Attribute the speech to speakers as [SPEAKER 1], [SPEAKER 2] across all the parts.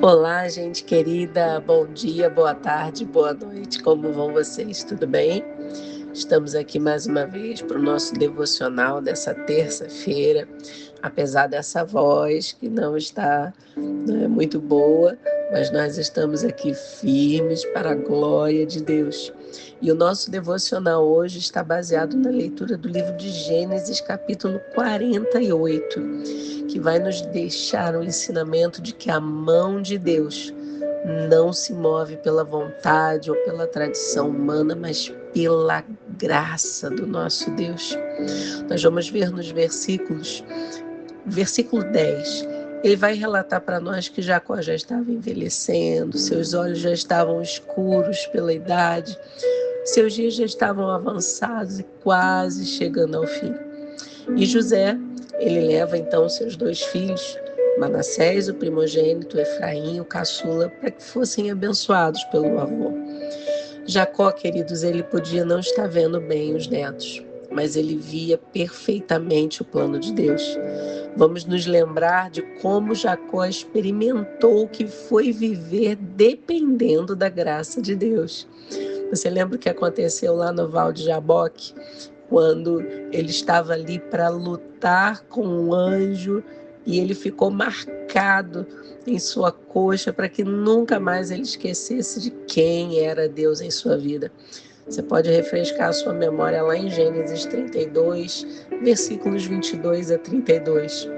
[SPEAKER 1] Olá, gente querida, bom dia, boa tarde, boa noite, como vão vocês? Tudo bem? Estamos aqui mais uma vez para o nosso devocional dessa terça-feira, apesar dessa voz que não está, não é muito boa, mas nós estamos aqui firmes para a glória de Deus. E o nosso devocional hoje está baseado na leitura do livro de Gênesis, capítulo 48, que vai nos deixar o ensinamento de que a mão de Deus não se move pela vontade ou pela tradição humana, mas pela graça do nosso Deus. Nós vamos ver nos versículo 10, ele vai relatar para nós que Jacó já estava envelhecendo, seus olhos já estavam escuros pela idade, seus dias já estavam avançados e quase chegando ao fim. E José, ele leva então seus dois filhos, Manassés, o primogênito, Efraim, o caçula, para que fossem abençoados pelo avô. Jacó, queridos, ele podia não estar vendo bem os netos, mas ele via perfeitamente o plano de Deus. Vamos nos lembrar de como Jacó experimentou o que foi viver dependendo da graça de Deus. Você lembra o que aconteceu lá no Val de Jaboque? Quando ele estava ali para lutar com um anjo e ele ficou marcado em sua coxa para que nunca mais ele esquecesse de quem era Deus em sua vida. Você pode refrescar a sua memória lá em Gênesis 32, versículos 22 a 32.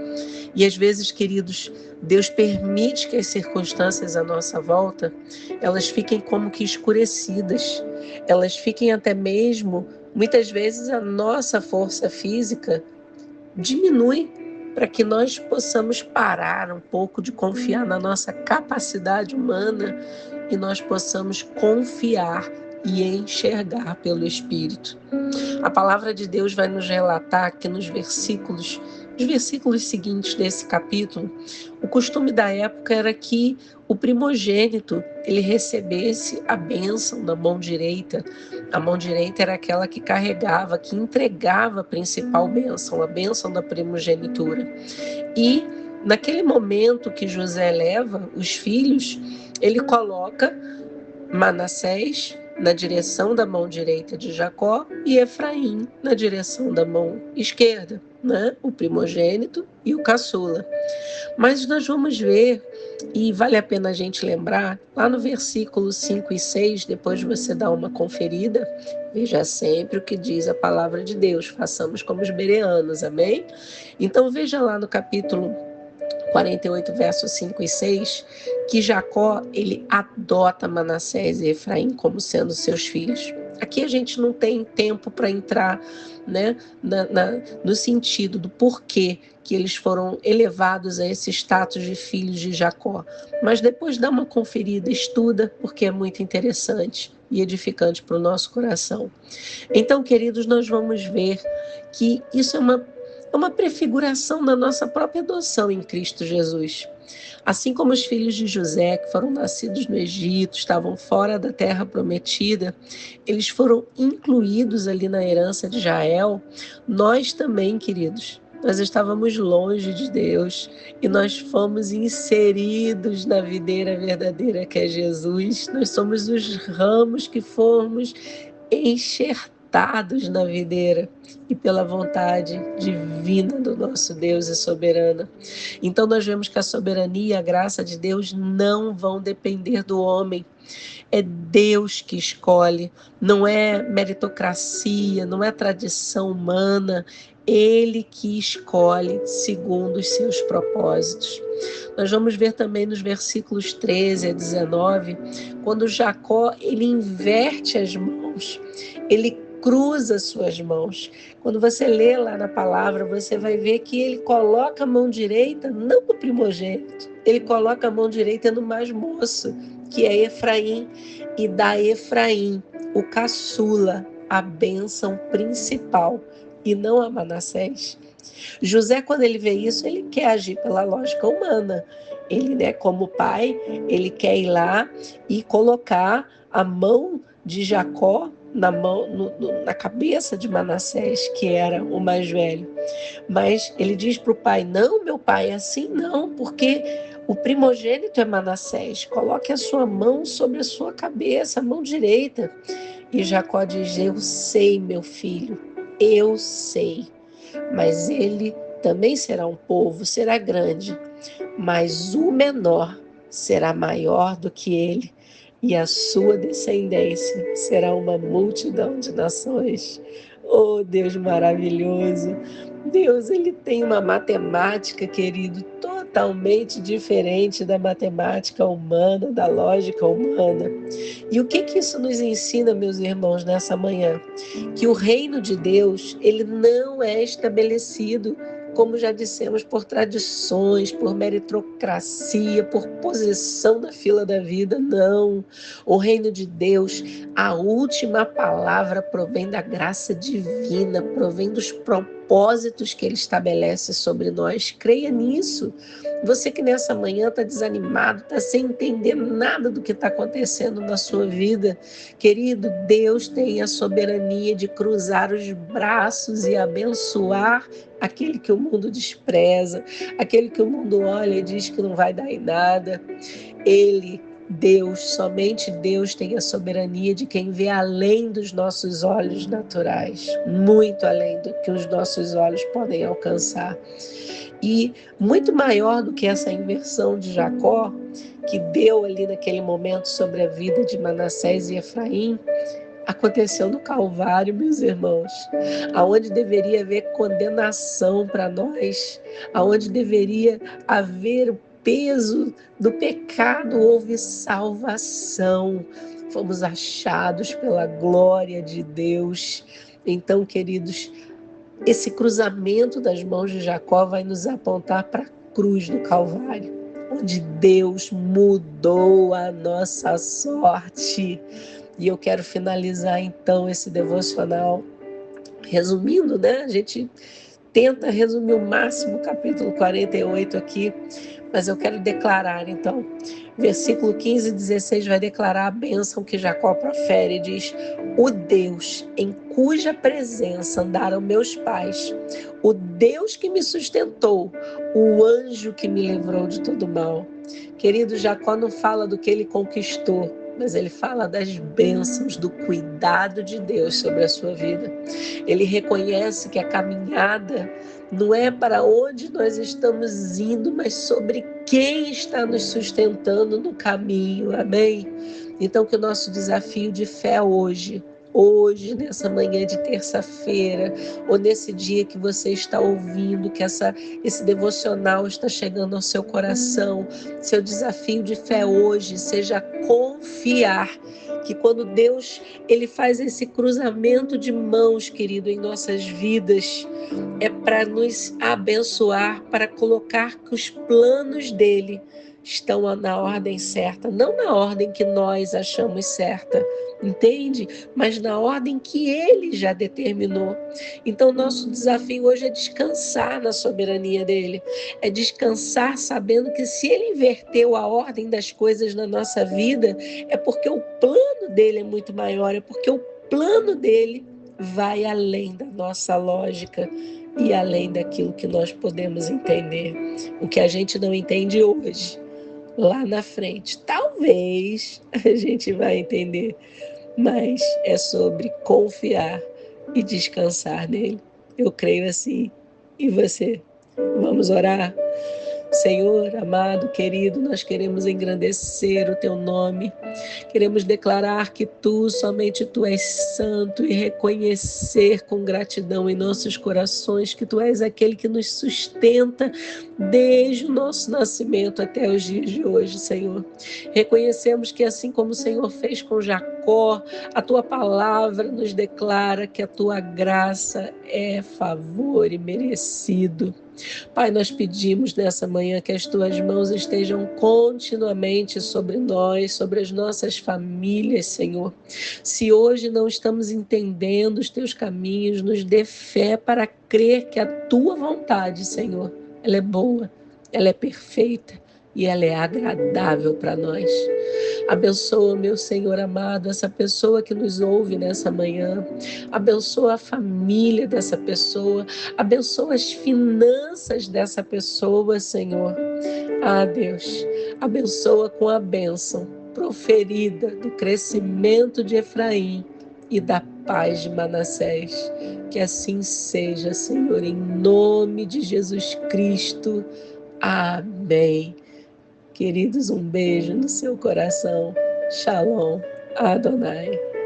[SPEAKER 1] E às vezes, queridos, Deus permite que as circunstâncias à nossa volta, elas fiquem como que escurecidas. Elas fiquem até mesmo, muitas vezes, a nossa força física diminui para que nós possamos parar um pouco de confiar na nossa capacidade humana e nós possamos confiar e enxergar pelo Espírito. A palavra de Deus vai nos relatar que nos versículos seguintes desse capítulo, o costume da época era que o primogênito ele recebesse a bênção da mão direita. A mão direita era aquela que carregava, que entregava a principal bênção, a bênção da primogenitura. E naquele momento que José leva os filhos, ele coloca Manassés na direção da mão direita de Jacó e Efraim na direção da mão esquerda, né? O primogênito e o caçula. Mas nós vamos ver, e vale a pena a gente lembrar, lá no versículo 5 e 6, depois de você dar uma conferida, veja sempre o que diz a palavra de Deus, façamos como os bereanos, amém? Então veja lá no capítulo 48, versos 5 e 6, que Jacó, ele adota Manassés e Efraim como sendo seus filhos. Aqui a gente não tem tempo para entrar, né, no sentido do porquê que eles foram elevados a esse status de filhos de Jacó. Mas depois dá uma conferida, estuda, porque é muito interessante e edificante para o nosso coração. Então, queridos, nós vamos ver que isso é uma prefiguração da nossa própria adoção em Cristo Jesus. Assim como os filhos de José, que foram nascidos no Egito, estavam fora da terra prometida, eles foram incluídos ali na herança de Israel, nós também, queridos, nós estávamos longe de Deus e nós fomos inseridos na videira verdadeira que é Jesus. Nós somos os ramos que fomos enxertados na videira e pela vontade divina do nosso Deus e soberana. Então nós vemos que a soberania e a graça de Deus não vão depender do homem. É Deus que escolhe, não é meritocracia, não é tradição humana. Ele que escolhe segundo os seus propósitos. Nós vamos ver também nos versículos 13 a 19, quando Jacó ele inverte as mãos, ele cruza suas mãos. Quando você lê lá na palavra, você vai ver que ele coloca a mão direita não no primogênito, ele coloca a mão direita no mais moço, que é Efraim, e dá Efraim, o caçula, a bênção principal, e não a Manassés. José, quando ele vê isso, ele quer agir pela lógica humana. Ele, né, como pai, ele quer ir lá e colocar a mão de Jacó na cabeça de Manassés, que era o mais velho. Mas ele diz para o pai, não, meu pai, assim não, porque O primogênito é Manassés. Coloque a sua mão sobre a sua cabeça, a mão direita. E Jacó diz: eu sei, meu filho, eu sei. Mas ele também será um povo, será grande. Mas o menor será maior do que ele. E a sua descendência será uma multidão de nações. Oh, Deus maravilhoso! Deus, ele tem uma matemática, querido, totalmente diferente da matemática humana, da lógica humana. E o que isso nos ensina, meus irmãos, nessa manhã? Que o reino de Deus, ele não é estabelecido, como já dissemos, por tradições, por meritocracia, por posição na fila da vida, não. O reino de Deus, a última palavra provém da graça divina, provém dos propósitos que ele estabelece sobre nós. Creia nisso. Você que nessa manhã está desanimado, está sem entender nada do que está acontecendo na sua vida, querido, Deus tem a soberania de cruzar os braços e abençoar aquele que o mundo despreza, aquele que o mundo olha e diz que não vai dar em nada. Ele, Deus, somente Deus tem a soberania de quem vê além dos nossos olhos naturais, muito além do que os nossos olhos podem alcançar. E muito maior do que essa inversão de Jacó, que deu ali naquele momento sobre a vida de Manassés e Efraim, aconteceu no Calvário, meus irmãos, aonde deveria haver condenação para nós, aonde deveria haver o peso do pecado, houve salvação. Fomos achados pela glória de Deus. Então, queridos, esse cruzamento das mãos de Jacó vai nos apontar para a cruz do Calvário, onde Deus mudou a nossa sorte. E eu quero finalizar então esse devocional resumindo, né? A gente tenta resumir o máximo o capítulo 48 aqui, mas eu quero declarar então. Versículo 15 e 16 vai declarar a bênção que Jacó profere e diz: o Deus em cuja presença andaram meus pais, o Deus que me sustentou, o anjo que me livrou de todo mal. Querido, Jacó não fala do que ele conquistou, mas ele fala das bênçãos, do cuidado de Deus sobre a sua vida. Ele reconhece que a caminhada não é para onde nós estamos indo, mas sobre quem está nos sustentando no caminho, amém? Então que o nosso desafio de fé hoje, nessa manhã de terça-feira, ou nesse dia que você está ouvindo, que esse devocional está chegando ao seu coração, seu desafio de fé hoje seja confiar que quando Deus ele faz esse cruzamento de mãos, querido, em nossas vidas, é para nos abençoar, para colocar que os planos dele estão na ordem certa, não na ordem que nós achamos certa, entende? Mas na ordem que ele já determinou. Então, nosso desafio hoje é descansar na soberania dele, é descansar sabendo que se ele inverteu a ordem das coisas na nossa vida, é porque o plano dele é muito maior, é porque o plano dele vai além da nossa lógica e além daquilo que nós podemos entender. O que a gente não entende hoje, lá na frente, talvez a gente vai entender, mas é sobre confiar e descansar nele. Eu creio assim. E você? Vamos orar? Senhor, amado, querido, nós queremos engrandecer o teu nome, queremos declarar que somente tu és santo e reconhecer com gratidão em nossos corações que tu és aquele que nos sustenta desde o nosso nascimento até os dias de hoje, Senhor. Reconhecemos que assim como o Senhor fez com Jacó, a tua palavra nos declara que a tua graça é favor e merecido. Pai, nós pedimos nessa manhã que as tuas mãos estejam continuamente sobre nós, sobre as nossas famílias, Senhor. Se hoje não estamos entendendo os teus caminhos, nos dê fé para crer que a tua vontade, Senhor, ela é boa, ela é perfeita e ela é agradável para nós. Abençoa, meu Senhor amado, essa pessoa que nos ouve nessa manhã. Abençoa a família dessa pessoa. Abençoa as finanças dessa pessoa, Senhor. Ah, Deus, abençoa com a bênção proferida do crescimento de Efraim e da paz de Manassés. Que assim seja, Senhor, em nome de Jesus Cristo. Amém. Queridos, um beijo no seu coração. Shalom, Adonai.